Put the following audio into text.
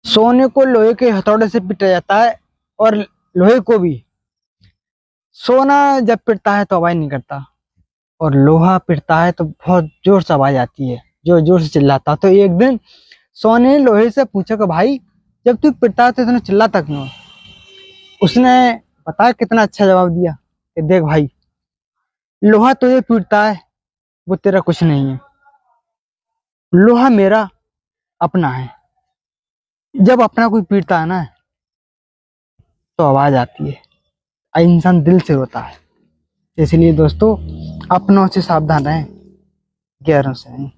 सोने को लोहे के हथौड़े से पीटा जाता है और लोहे को भी। सोना जब पिटता है तो आवाज नहीं करता, और लोहा पिटता है तो बहुत जोर से आवाज आती है, जो जोर से चिल्लाता। तो एक दिन सोने ने लोहे से पूछा कि भाई, जब तू पिटता है तो तूने चिल्लाता क्यों? उसने बताया कितना अच्छा जवाब दिया कि देख भाई, लोहा तुझे पीटता है वो तेरा कुछ नहीं है, लोहा मेरा अपना है। जब अपना कोई पीटता है ना तो आवाज आती है, और इंसान दिल से रोता है। इसलिए दोस्तों, अपनों से सावधान रहें, गैरों से नहीं।